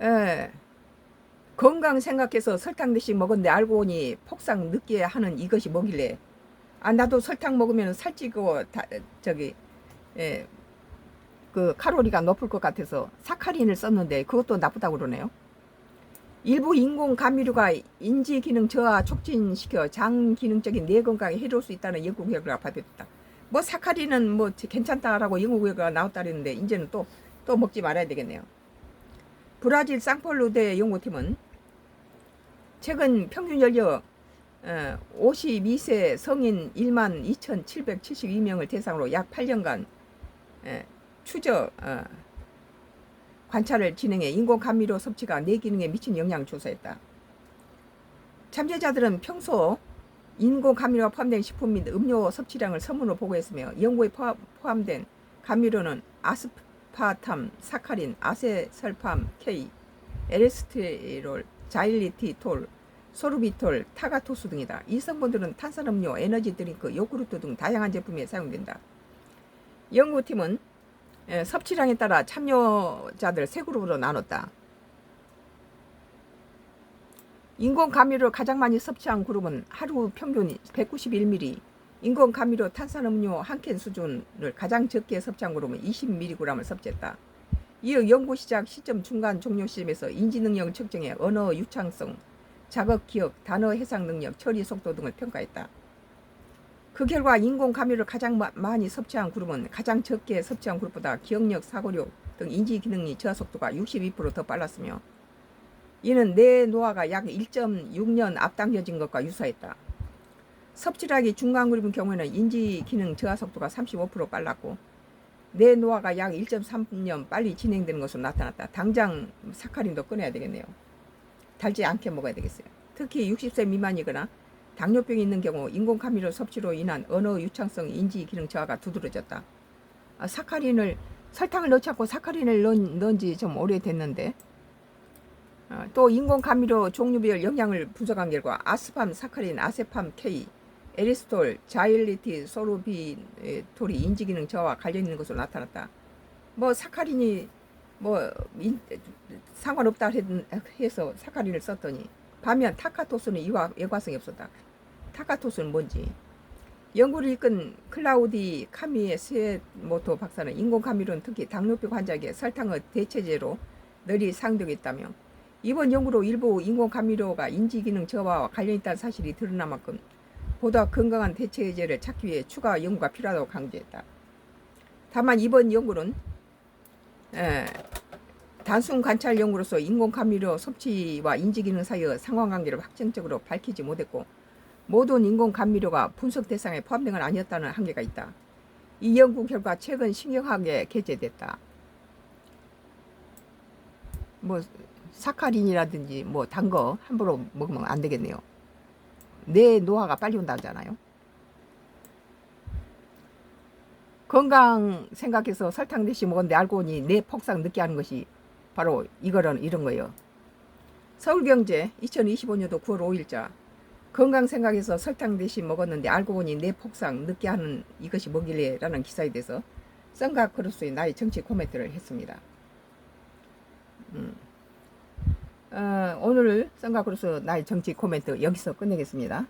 예, 건강 생각해서 설탕 대신 먹었는데 알고 보니 폭삭 늦게 하는 이것이 뭐길래. 아, 나도 설탕 먹으면 살찌고 저기 예, 그 칼로리가 높을 것 같아서 사카린을 썼는데 그것도 나쁘다고 그러네요. 일부 인공 감미료가 인지 기능 저하 촉진시켜 장 기능적인 뇌 건강에 해로울 수 있다는 연구 결과가 발표됐다. 뭐 사카린은 뭐 괜찮다라고 연구 결과가 나왔다는데 이제는 또 먹지 말아야 되겠네요. 브라질 상폴루대 연구팀은 최근 평균 연령 52세 성인 1만 2,772명을 대상으로 약 8년간 추적 관찰을 진행해 인공 감미료 섭취가 뇌 기능에 미친 영향을 조사했다. 참여자들은 평소 인공 감미료가 포함된 식품 및 음료 섭취량을 서문으로 보고했으며 연구에 포함된 감미료는 아스파탐, 사카린, 아세설팜 K, 에레스테롤, 자일리티톨, 소르비톨, 타가토스 등이다. 이 성분들은 탄산음료, 에너지 드링크, 요구르트 등 다양한 제품에 사용된다. 연구팀은 섭취량에 따라 참여자들 세 그룹으로 나눴다. 인공 감미료를 가장 많이 섭취한 그룹은 하루 평균 191ml, 인공 감미료 탄산음료 한 캔 수준을 가장 적게 섭취한 그룹은 20mg을 섭취했다. 이어 연구 시작 시점 중간 종료 시점에서 인지 능력을 측정해 언어 유창성, 자극 기억, 단어 해석 능력, 처리 속도 등을 평가했다. 그 결과 인공 감미료를 가장 많이 섭취한 그룹은 가장 적게 섭취한 그룹보다 기억력, 사고력 등 인지 기능이 저하 속도가 62%더 빨랐으며 이는 뇌 노화가 약 1.6년 앞당겨진 것과 유사했다. 섭취량이 중간 그룹인 경우에는 인지 기능 저하 속도가 35% 빨랐고 뇌 노화가 약 1.3년 빨리 진행되는 것으로 나타났다. 당장 사카린도 끊어야 되겠네요. 달지 않게 먹어야 되겠어요. 특히 60세 미만이거나 당뇨병이 있는 경우 인공 감미료 섭취로 인한 언어 유창성, 인지 기능 저하가 두드러졌다. 사카린을 설탕을 넣지 않고 사카린을 넣은 지 좀 오래됐는데 또 인공 감미료 종류별 영양을 분석한 결과 아스팜, 사카린, 아세팜 K, 에리스톨, 자일리티, 소르비톨이 인지기능 저하와 관련 있는 것으로 나타났다. 뭐 사카린이 뭐 상관없다 해서 사카린을 썼더니 반면 타카토스는 예과성이 없었다. 타카토스는 뭔지. 연구를 이끈 클라우디 카미에스모토 박사는 인공 감미료는 특히 당뇨병 환자에게 설탕의 대체제로 널리 사용되고 있다며 이번 연구로 일부 인공 감미료가 인지기능 저하와 관련 있다는 사실이 드러난 만큼 보다 건강한 대체제를 찾기 위해 추가 연구가 필요하다고 강조했다. 다만 이번 연구는 단순 관찰 연구로서 인공 감미료 섭취와 인지기능 사이의 상관관계를 확정적으로 밝히지 못했고 모든 인공 감미료가 분석 대상에 포함된 건 아니었다는 한계가 있다. 이 연구 결과 최근 신경학에 게재됐다. 뭐 사카린이라든지 뭐 단 거 함부로 먹으면 안 되겠네요. 뇌 노화가 빨리 온다잖아요. 건강 생각해서 설탕 대신 먹었는데 알고 보니 뇌 폭삭 늦게 하는 것이 바로 이런 거예요. 서울경제 2025년도 9월 5일자 건강 생각해서 설탕 대신 먹었는데 알고 보니 뇌 폭삭 늦게 하는 이것이 뭐길래 라는 기사에 대해서 썬가 크루스의 나의 정치 코멘트를 했습니다. 오늘 썬가 크루스 나의 정치 코멘트 여기서 끝내겠습니다.